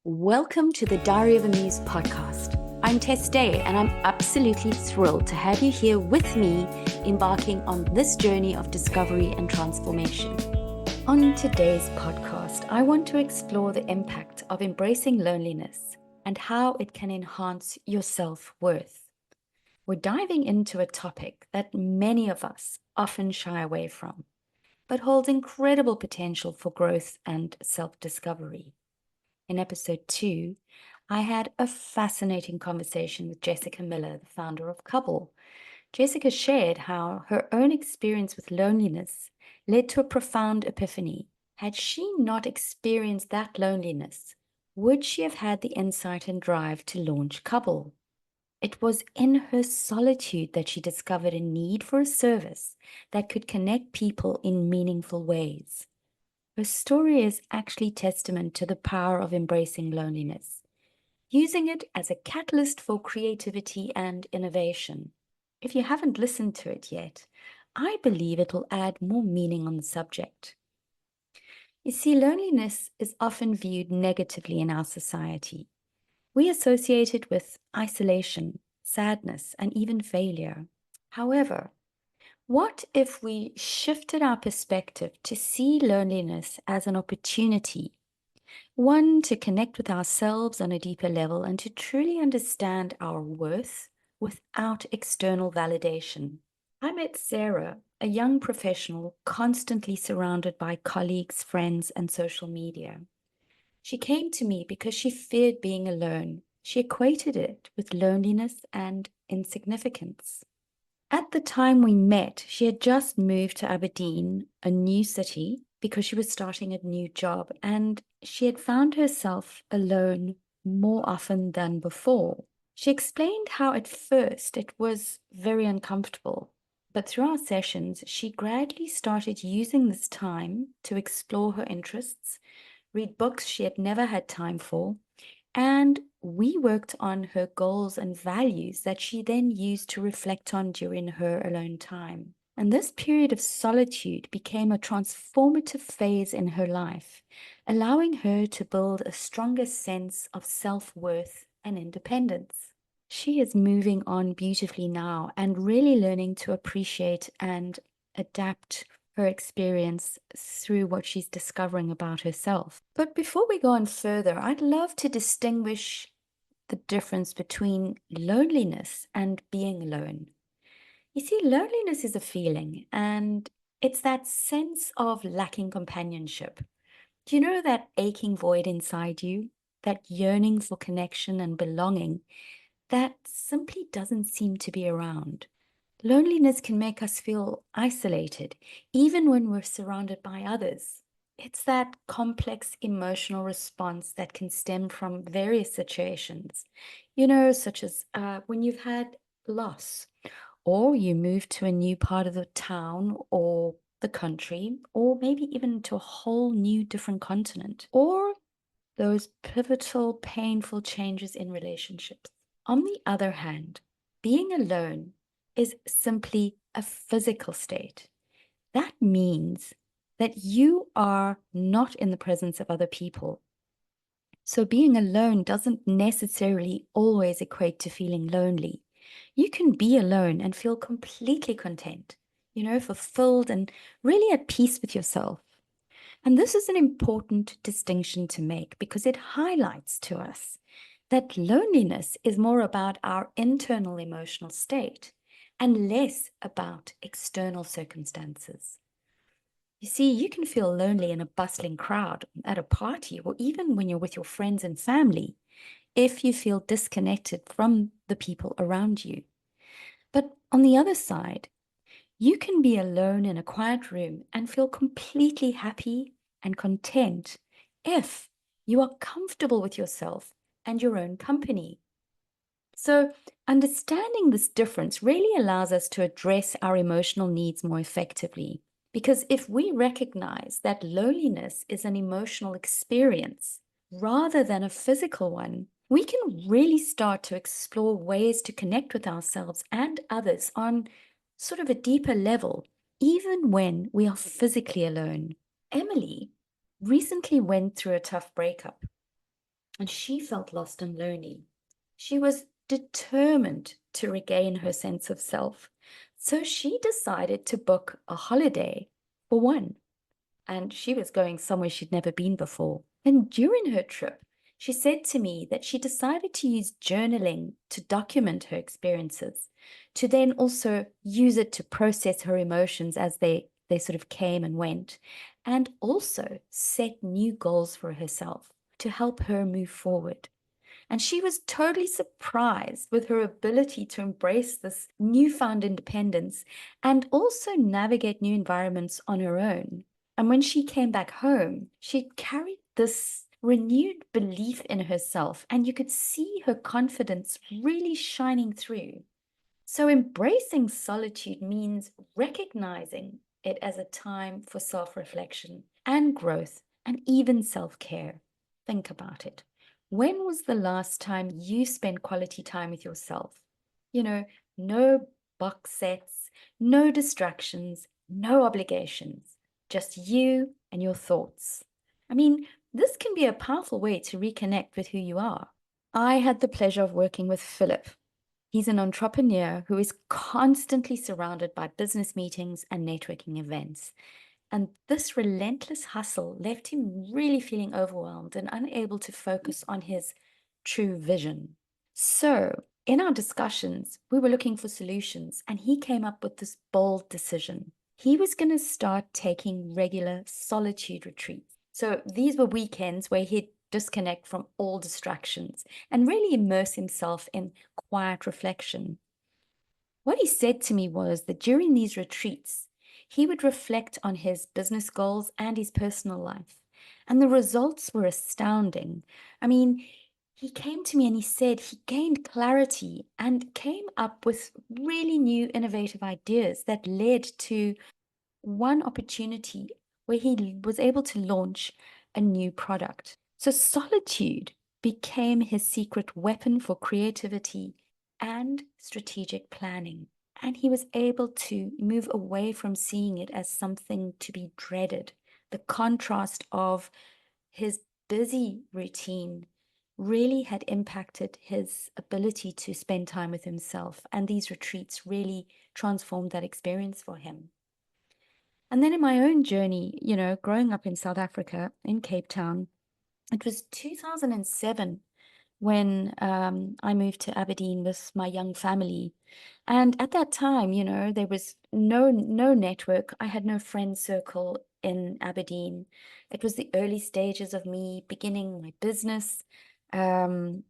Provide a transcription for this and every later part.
Welcome to the Diary of a Muse podcast. I'm Tess Day, and I'm absolutely thrilled to have you here with me, embarking on this journey of discovery and transformation. On today's podcast, I want to explore the impact of embracing loneliness and how it can enhance your self-worth. We're diving into a topic that many of us often shy away from, but holds incredible potential for growth and self-discovery. In episode 2, I had a fascinating conversation with Jessica Miller, the founder of Cubble. Jessica shared how her own experience with loneliness led to a profound epiphany. Had she not experienced that loneliness, would she have had the insight and drive to launch Cubble? It was in her solitude that she discovered a need for a service that could connect people in meaningful ways. Her story is actually testament to the power of embracing loneliness, using it as a catalyst for creativity and innovation. If you haven't listened to it yet, I believe it'll add more meaning on the subject. You see, loneliness is often viewed negatively in our society. We associate it with isolation, sadness, and even failure. However, what if we shifted our perspective to see loneliness as an opportunity, one to connect with ourselves on a deeper level and to truly understand our worth without external validation? I met Sarah, a young professional constantly surrounded by colleagues, friends, and social media. She came to me because she feared being alone. She equated it with loneliness and insignificance. At the time we met, she had just moved to Aberdeen, a new city, because she was starting a new job, and she had found herself alone more often than before. She explained how at first it was very uncomfortable, but through our sessions, she gradually started using this time to explore her interests, read books she had never had time for, and we worked on her goals and values that she then used to reflect on during her alone time. And this period of solitude became a transformative phase in her life, allowing her to build a stronger sense of self-worth and independence. She is moving on beautifully now and really learning to appreciate and adapt her experience through what she's discovering about herself. But before we go on further, I'd love to distinguish the difference between loneliness and being alone. You see, loneliness is a feeling, and it's that sense of lacking companionship. Do you know that aching void inside you, that yearning for connection and belonging that simply doesn't seem to be around? Loneliness can make us feel isolated, even when we're surrounded by others. It's that complex emotional response that can stem from various situations, such as when you've had loss, or you move to a new part of the town or the country, or maybe even to a whole new different continent, or those pivotal, painful changes in relationships. On the other hand, being alone is simply a physical state. That means that you are not in the presence of other people. So being alone doesn't necessarily always equate to feeling lonely. You can be alone and feel completely content, fulfilled and really at peace with yourself. And this is an important distinction to make because it highlights to us that loneliness is more about our internal emotional state and less about external circumstances. You see, you can feel lonely in a bustling crowd, at a party, or even when you're with your friends and family, if you feel disconnected from the people around you. But on the other side, you can be alone in a quiet room and feel completely happy and content if you are comfortable with yourself and your own company. So, understanding this difference really allows us to address our emotional needs more effectively. Because if we recognize that loneliness is an emotional experience rather than a physical one, we can really start to explore ways to connect with ourselves and others on sort of a deeper level, even when we are physically alone. Emily recently went through a tough breakup. and she felt lost and lonely. She was determined to regain her sense of self. So she decided to book a holiday for one. And she was going somewhere she'd never been before. And during her trip, she said to me that she decided to use journaling to document her experiences, to then also use it to process her emotions as they sort of came and went, and also set new goals for herself to help her move forward. And she was totally surprised with her ability to embrace this newfound independence and also navigate new environments on her own. And when she came back home, she carried this renewed belief in herself, and you could see her confidence really shining through. So, embracing solitude means recognizing it as a time for self reflection and growth and even self care. Think about it. When was the last time you spent quality time with yourself? You know, no box sets, no distractions, no obligations, just you and your thoughts. I mean, this can be a powerful way to reconnect with who you are. I had the pleasure of working with Philip. He's an entrepreneur who is constantly surrounded by business meetings and networking events. And this relentless hustle left him really feeling overwhelmed and unable to focus on his true vision. So, in our discussions, we were looking for solutions, and he came up with this bold decision. He was going to start taking regular solitude retreats. So, these were weekends where he'd disconnect from all distractions and really immerse himself in quiet reflection. What he said to me was that during these retreats, he would reflect on his business goals and his personal life. And the results were astounding. I mean, he came to me and he said he gained clarity and came up with really new, innovative ideas that led to one opportunity where he was able to launch a new product. So solitude became his secret weapon for creativity and strategic planning. And he was able to move away from seeing it as something to be dreaded. The contrast of his busy routine really had impacted his ability to spend time with himself. And these retreats really transformed that experience for him. And then in my own journey, growing up in South Africa, in Cape Town, it was 2007 when I moved to Aberdeen with my young family. And at that time, there was no network. I had no friend circle in Aberdeen. It was the early stages of me beginning my business. Um,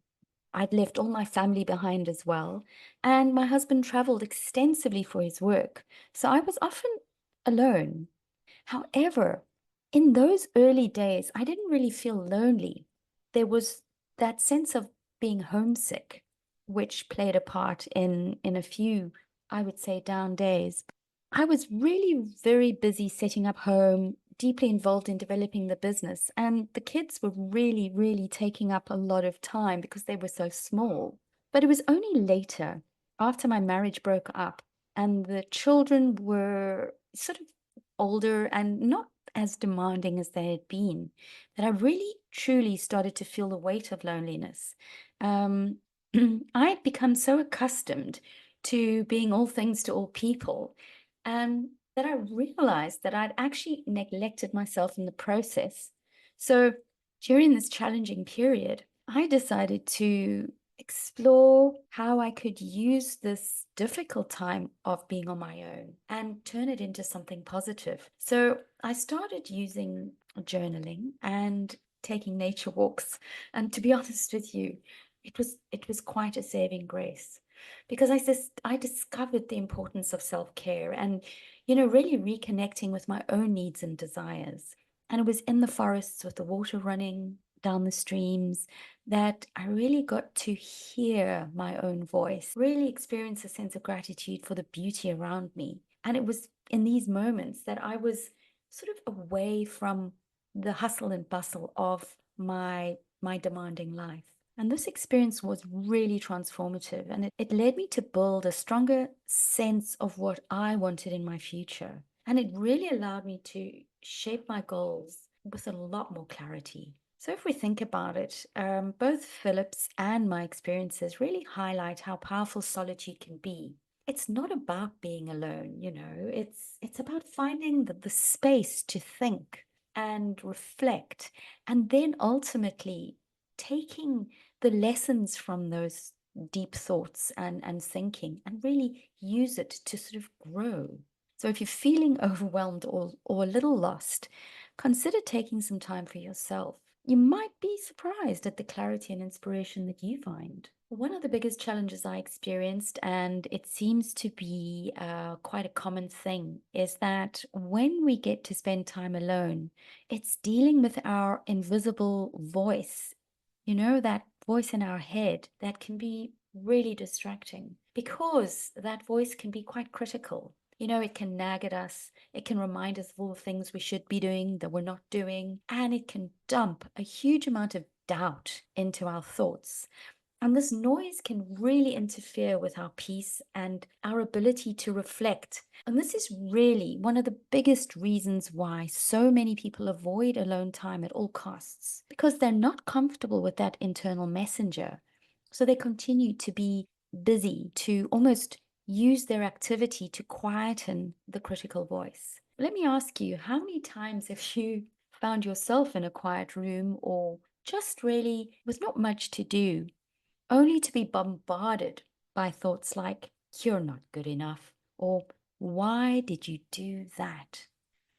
I'd left all my family behind as well. And my husband traveled extensively for his work. So I was often alone. However, in those early days, I didn't really feel lonely. There was that sense of being homesick, which played a part in a few, I would say, down days. I was really very busy setting up home, deeply involved in developing the business, and the kids were really, really taking up a lot of time because they were so small. But it was only later, after my marriage broke up and the children were sort of older and not as demanding as they had been, that I really truly started to feel the weight of loneliness. Um, I had become so accustomed to being all things to all people, that I realized that I'd actually neglected myself in the process. So during this challenging period, I decided to explore how I could use this difficult time of being on my own and turn it into something positive. So I started using journaling and taking nature walks. And to be honest with you, it was quite a saving grace because I discovered the importance of self-care and really reconnecting with my own needs and desires. And it was in the forests with the water running down the streams that I really got to hear my own voice, really experience a sense of gratitude for the beauty around me. And it was in these moments that I was sort of away from the hustle and bustle of my demanding life. And this experience was really transformative, and it led me to build a stronger sense of what I wanted in my future. And it really allowed me to shape my goals with a lot more clarity. So, if we think about it, both Philip's and my experiences really highlight how powerful solitude can be. It's not about being alone, it's about finding the space to think and reflect, and then ultimately taking the lessons from those deep thoughts and thinking and really use it to sort of grow. So, if you're feeling overwhelmed or a little lost, consider taking some time for yourself. You might be surprised at the clarity and inspiration that you find. One of the biggest challenges I experienced, and it seems to be quite a common thing, is that when we get to spend time alone, it's dealing with our invisible voice, that voice in our head that can be really distracting because that voice can be quite critical. It can nag at us. It can remind us of all the things we should be doing that we're not doing. And it can dump a huge amount of doubt into our thoughts. And this noise can really interfere with our peace and our ability to reflect. And this is really one of the biggest reasons why so many people avoid alone time at all costs, because they're not comfortable with that internal messenger. So they continue to be busy, to almost use their activity to quieten the critical voice. Let me ask you, how many times have you found yourself in a quiet room or just really with not much to do, only to be bombarded by thoughts like, you're not good enough, or why did you do that?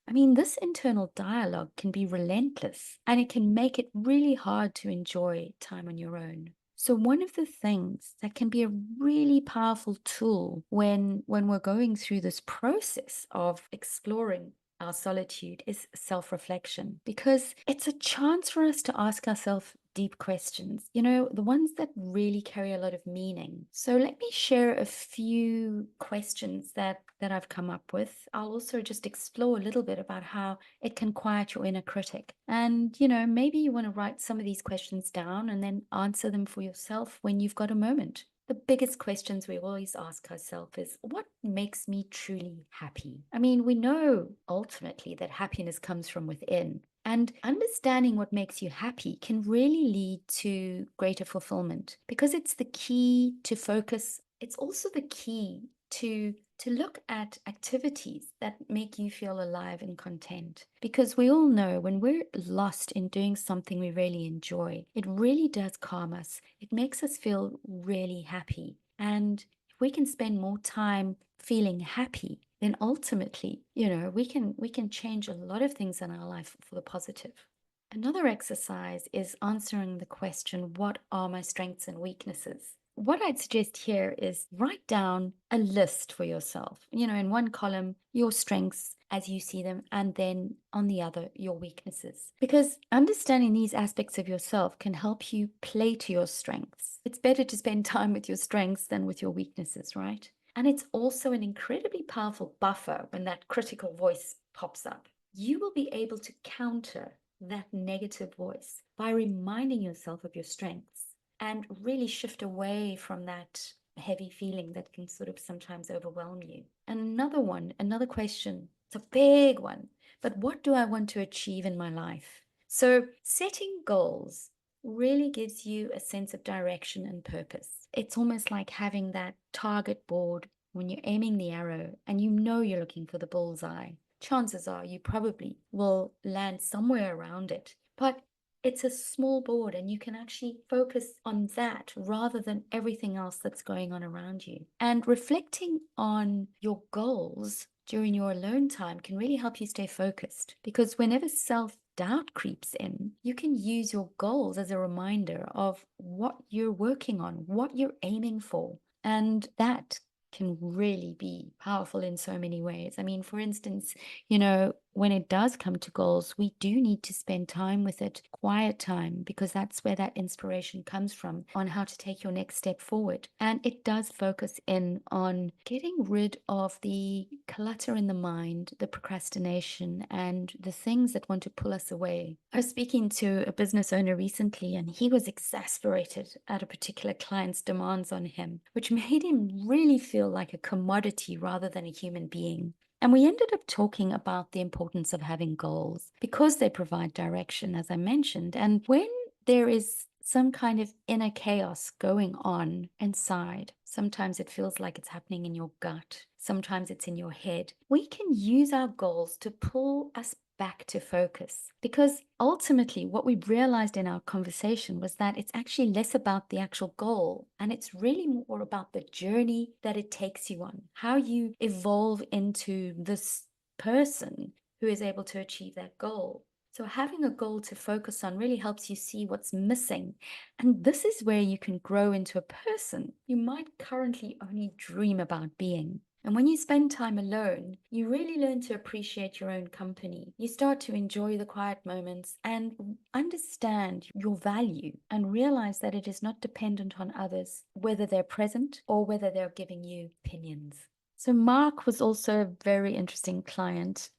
I mean, this internal dialogue can be relentless and it can make it really hard to enjoy time on your own. So one of the things that can be a really powerful tool when we're going through this process of exploring our solitude is self-reflection, because it's a chance for us to ask ourselves deep questions, the ones that really carry a lot of meaning. So let me share a few questions that I've come up with. I'll also just explore a little bit about how it can quiet your inner critic. And, maybe you want to write some of these questions down and then answer them for yourself when you've got a moment. The biggest questions we always ask ourselves is, what makes me truly happy? I mean, we know ultimately that happiness comes from within. And understanding what makes you happy can really lead to greater fulfillment because it's the key to focus. It's also the key to look at activities that make you feel alive and content. Because we all know when we're lost in doing something we really enjoy, it really does calm us. It makes us feel really happy. And if we can spend more time feeling happy, then ultimately, we can change a lot of things in our life for the positive. Another exercise is answering the question, what are my strengths and weaknesses? What I'd suggest here is write down a list for yourself. In one column, your strengths as you see them, and then on the other, your weaknesses. Because understanding these aspects of yourself can help you play to your strengths. It's better to spend time with your strengths than with your weaknesses, right? And it's also an incredibly powerful buffer when that critical voice pops up. You will be able to counter that negative voice by reminding yourself of your strengths and really shift away from that heavy feeling that can sort of sometimes overwhelm you. And another question, it's a big one, but what do I want to achieve in my life? So setting goals really gives you a sense of direction and purpose. It's almost like having that target board when you're aiming the arrow and you're looking for the bullseye. Chances are you probably will land somewhere around it. But it's a small board and you can actually focus on that rather than everything else that's going on around you. And reflecting on your goals during your alone time can really help you stay focused, because whenever self-doubt creeps in, you can use your goals as a reminder of what you're working on, what you're aiming for. And that can really be powerful in so many ways. I mean, for instance, when it does come to goals, we do need to spend time with it, quiet time, because that's where that inspiration comes from on how to take your next step forward. And it does focus in on getting rid of the clutter in the mind, the procrastination, and the things that want to pull us away. I was speaking to a business owner recently, and he was exasperated at a particular client's demands on him, which made him really feel like a commodity rather than a human being. And we ended up talking about the importance of having goals because they provide direction, as I mentioned. And when there is some kind of inner chaos going on inside, sometimes it feels like it's happening in your gut, sometimes it's in your head, we can use our goals to pull us back to focus. Because ultimately, what we realized in our conversation was that it's actually less about the actual goal, and it's really more about the journey that it takes you on, how you evolve into this person who is able to achieve that goal. So having a goal to focus on really helps you see what's missing. And this is where you can grow into a person you might currently only dream about being. And when you spend time alone, you really learn to appreciate your own company. You start to enjoy the quiet moments and understand your value and realize that it is not dependent on others, whether they're present or whether they're giving you opinions. So Mark was also a very interesting client.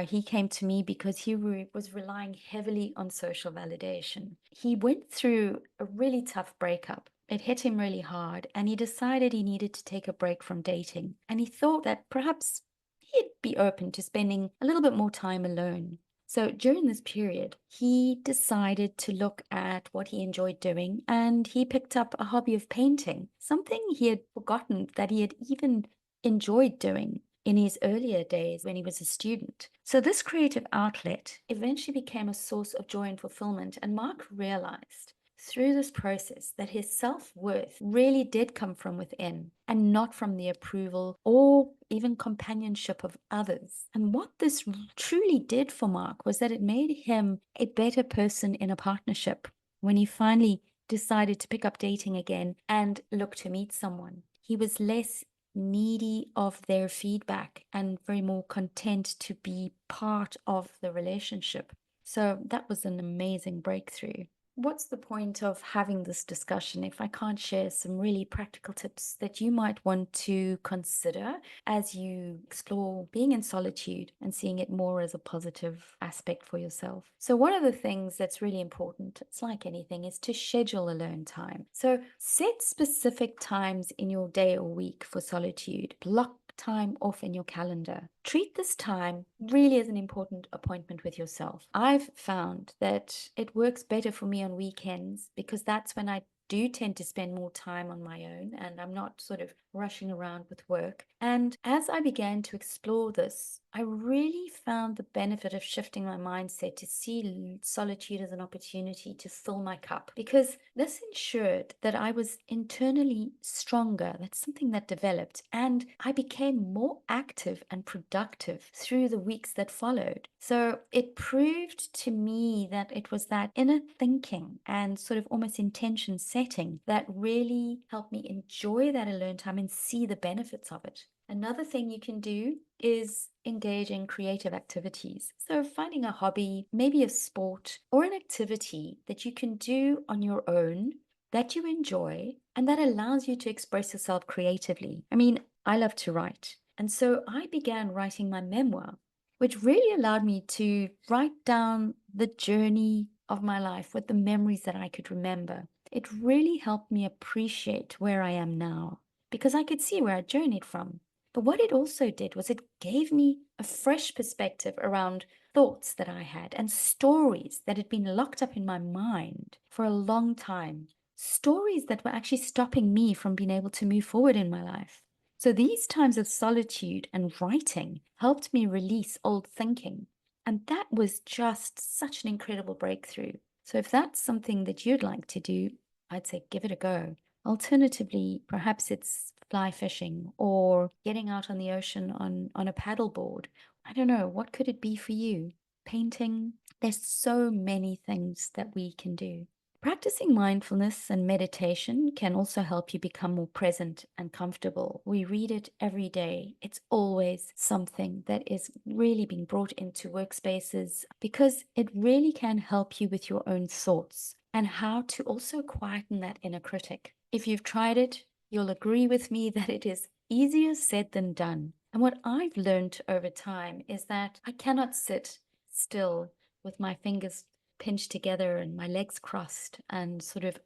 He came to me because he was relying heavily on social validation. He went through a really tough breakup. It hit him really hard, and he decided he needed to take a break from dating. And he thought that perhaps he'd be open to spending a little bit more time alone. So during this period, he decided to look at what he enjoyed doing, and he picked up a hobby of painting, something he had forgotten that he had even enjoyed doing in his earlier days when he was a student. So this creative outlet eventually became a source of joy and fulfillment, and Mark realized through this process that his self-worth really did come from within and not from the approval or even companionship of others. And what this truly did for Mark was that it made him a better person in a partnership when he finally decided to pick up dating again and look to meet someone. He was less needy of their feedback and very more content to be part of the relationship. So that was an amazing breakthrough. What's the point of having this discussion if I can't share some really practical tips that you might want to consider as you explore being in solitude and seeing it more as a positive aspect for yourself? So one of the things that's really important, it's like anything, is to schedule alone time. So set specific times in your day or week for solitude. Block time off in your calendar. Treat this time really as an important appointment with yourself. I've found that it works better for me on weekends because that's when I do tend to spend more time on my own and I'm not sort of rushing around with work. And as I began to explore this, I really found the benefit of shifting my mindset to see solitude as an opportunity to fill my cup, because this ensured that I was internally stronger. That's something that developed, and I became more active and productive through the weeks that followed. So it proved to me that it was that inner thinking and sort of almost intention setting that really helped me enjoy that alone time and see the benefits of it. Another thing you can do is engage in creative activities. So finding a hobby, maybe a sport or an activity that you can do on your own that you enjoy and that allows you to express yourself creatively. I mean, I love to write. And so I began writing my memoir, which really allowed me to write down the journey of my life with the memories that I could remember. It really helped me appreciate where I am now because I could see where I journeyed from. But what it also did was it gave me a fresh perspective around thoughts that I had and stories that had been locked up in my mind for a long time. Stories that were actually stopping me from being able to move forward in my life. So these times of solitude and writing helped me release old thinking. And that was just such an incredible breakthrough. So if that's something that you'd like to do, I'd say give it a go. Alternatively, perhaps it's fly fishing or getting out on the ocean on a paddleboard. I don't know, what could it be for you? Painting? There's so many things that we can do. Practicing mindfulness and meditation can also help you become more present and comfortable. We read it every day. It's always something that is really being brought into workspaces because it really can help you with your own thoughts and how to also quieten that inner critic. If you've tried it, you'll agree with me that it is easier said than done. And what I've learned over time is that I cannot sit still with my fingers pinched together and my legs crossed and sort of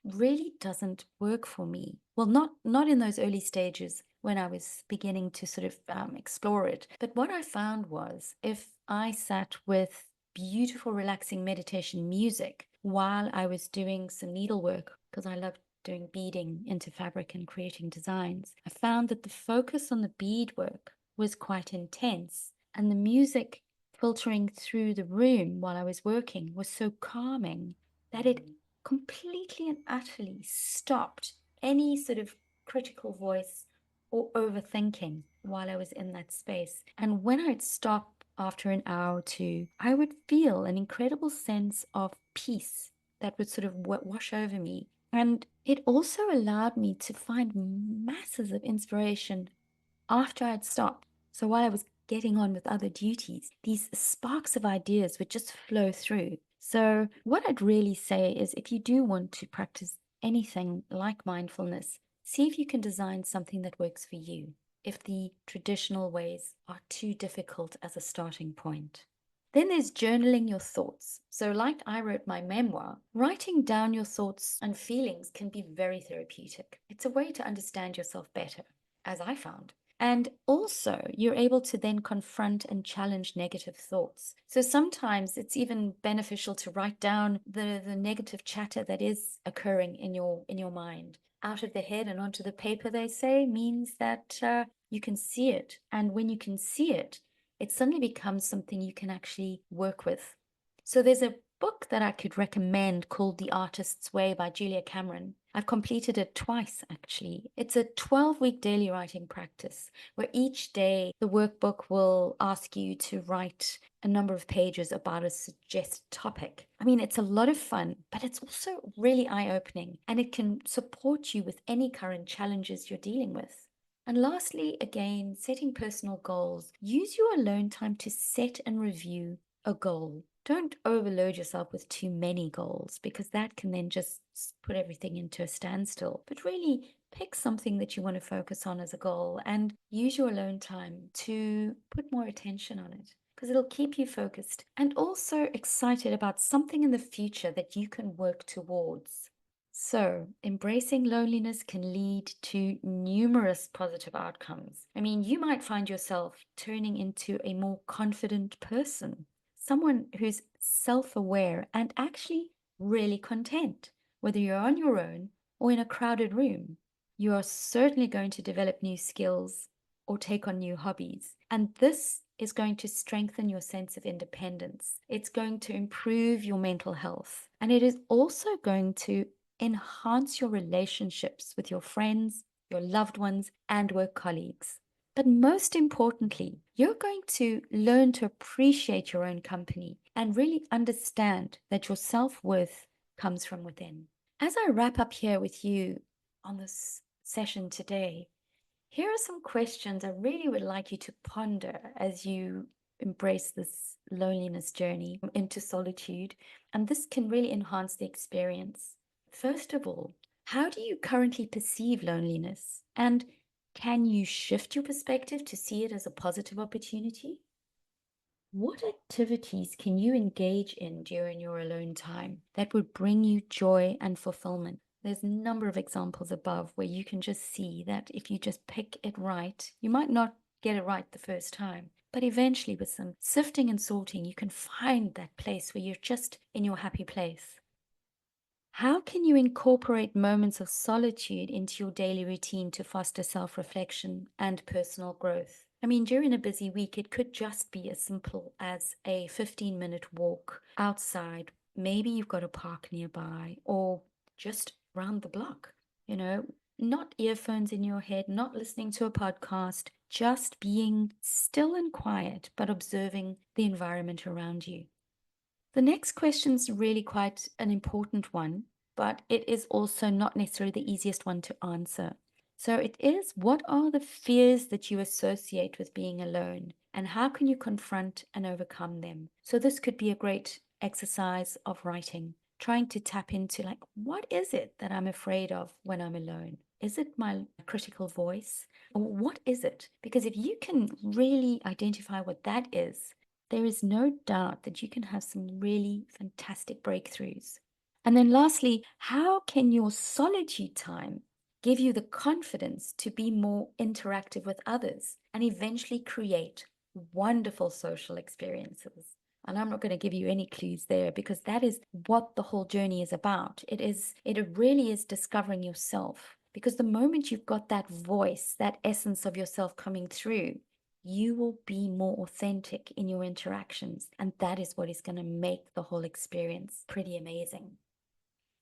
really doesn't work for me. Well, not in those early stages when I was beginning to sort of explore it. But what I found was if I sat with beautiful, relaxing meditation music while I was doing some needlework, because I love doing beading into fabric and creating designs, I found that the focus on the beadwork was quite intense, and the music filtering through the room while I was working was so calming that it completely and utterly stopped any sort of critical voice or overthinking while I was in that space. And when I'd stop after an hour or two, I would feel an incredible sense of peace that would sort of wash over me. And it also allowed me to find masses of inspiration after I'd stopped. So while I was getting on with other duties, these sparks of ideas would just flow through. So, what I'd really say is if you do want to practice anything like mindfulness, see if you can design something that works for you, if the traditional ways are too difficult as a starting point. Then there's journaling your thoughts. So, like I wrote my memoir, writing down your thoughts and feelings can be very therapeutic. It's a way to understand yourself better, as I found. And also, you're able to then confront and challenge negative thoughts. So sometimes it's even beneficial to write down the negative chatter that is occurring in your mind. Out of the head and onto the paper, they say, means that you can see it. And when you can see it, it suddenly becomes something you can actually work with. So there's a book that I could recommend called The Artist's Way by Julia Cameron. I've completed it twice, actually. It's a 12-week daily writing practice where each day the workbook will ask you to write a number of pages about a suggested topic. I mean, it's a lot of fun, but it's also really eye-opening, and it can support you with any current challenges you're dealing with. And lastly, again, setting personal goals. Use your alone time to set and review a goal. Don't overload yourself with too many goals because that can then just put everything into a standstill. But really pick something that you want to focus on as a goal and use your alone time to put more attention on it because it'll keep you focused and also excited about something in the future that you can work towards. So, embracing loneliness can lead to numerous positive outcomes. I mean, you might find yourself turning into a more confident person, someone who's self aware and actually really content, whether you're on your own or in a crowded room. You are certainly going to develop new skills or take on new hobbies. And this is going to strengthen your sense of independence. It's going to improve your mental health. And it is also going to enhance your relationships with your friends, your loved ones, and work colleagues. But most importantly, you're going to learn to appreciate your own company and really understand that your self-worth comes from within. As I wrap up here with you on this session today, here are some questions I really would like you to ponder as you embrace this loneliness journey into solitude, and this can really enhance the experience. First of all, how do you currently perceive loneliness? And can you shift your perspective to see it as a positive opportunity? What activities can you engage in during your alone time that would bring you joy and fulfillment? There's a number of examples above where you can just see that if you just pick it right, you might not get it right the first time, but eventually with some sifting and sorting, you can find that place where you're just in your happy place. How can you incorporate moments of solitude into your daily routine to foster self-reflection and personal growth? I mean, during a busy week, it could just be as simple as a 15-minute walk outside. Maybe you've got a park nearby or just round the block, not earphones in your head, not listening to a podcast, just being still and quiet, but observing the environment around you. The next question is really quite an important one, but it is also not necessarily the easiest one to answer. So it is, what are the fears that you associate with being alone, and how can you confront and overcome them? So this could be a great exercise of writing, trying to tap into like, what is it that I'm afraid of when I'm alone? Is it my critical voice? Or what is it? Because if you can really identify what that is, there is no doubt that you can have some really fantastic breakthroughs. And then lastly, how can your solitude time give you the confidence to be more interactive with others, and eventually create wonderful social experiences. And I'm not going to give you any clues there, because that is what the whole journey is about. It really is discovering yourself, because the moment you've got that voice, that essence of yourself coming through, you will be more authentic in your interactions. And that is what is going to make the whole experience pretty amazing.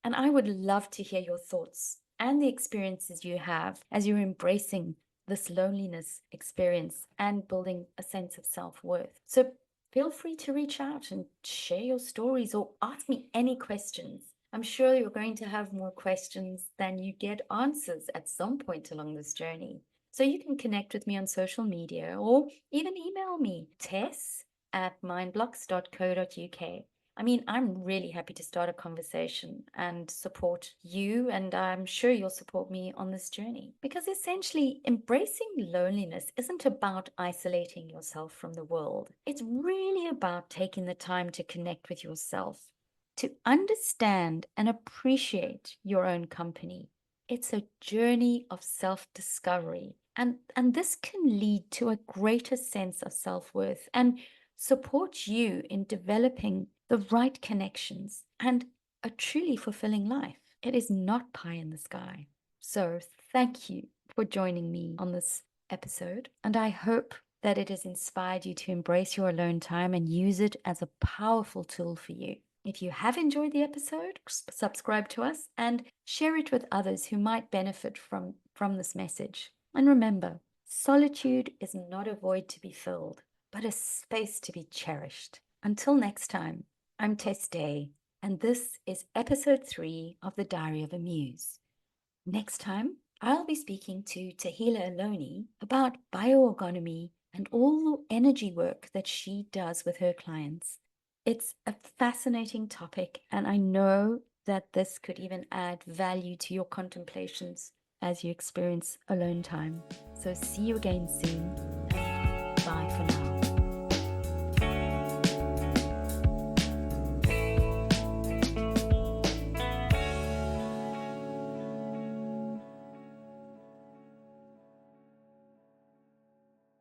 And I would love to hear your thoughts and the experiences you have as you're embracing this loneliness experience and building a sense of self-worth. So feel free to reach out and share your stories or ask me any questions. I'm sure you're going to have more questions than you get answers at some point along this journey. So you can connect with me on social media or even email me, tess@mindblocks.co.uk. I mean, I'm really happy to start a conversation and support you, and I'm sure you'll support me on this journey. Because essentially, embracing loneliness isn't about isolating yourself from the world. It's really about taking the time to connect with yourself, to understand and appreciate your own company. It's a journey of self-discovery, and this can lead to a greater sense of self-worth and support you in developing the right connections and a truly fulfilling life. It is not pie in the sky. So thank you for joining me on this episode, and I hope that it has inspired you to embrace your alone time and use it as a powerful tool for you. If you have enjoyed the episode, subscribe to us and share it with others who might benefit from this message. And remember, solitude is not a void to be filled, but a space to be cherished. Until next time, I'm Tess Day, and this is episode 3 of the Diary of a Muse. Next time, I'll be speaking to Tahila Aloni about bioorgonomy and all the energy work that she does with her clients. It's a fascinating topic, and I know that this could even add value to your contemplations as you experience alone time. So see you again soon, and bye for now.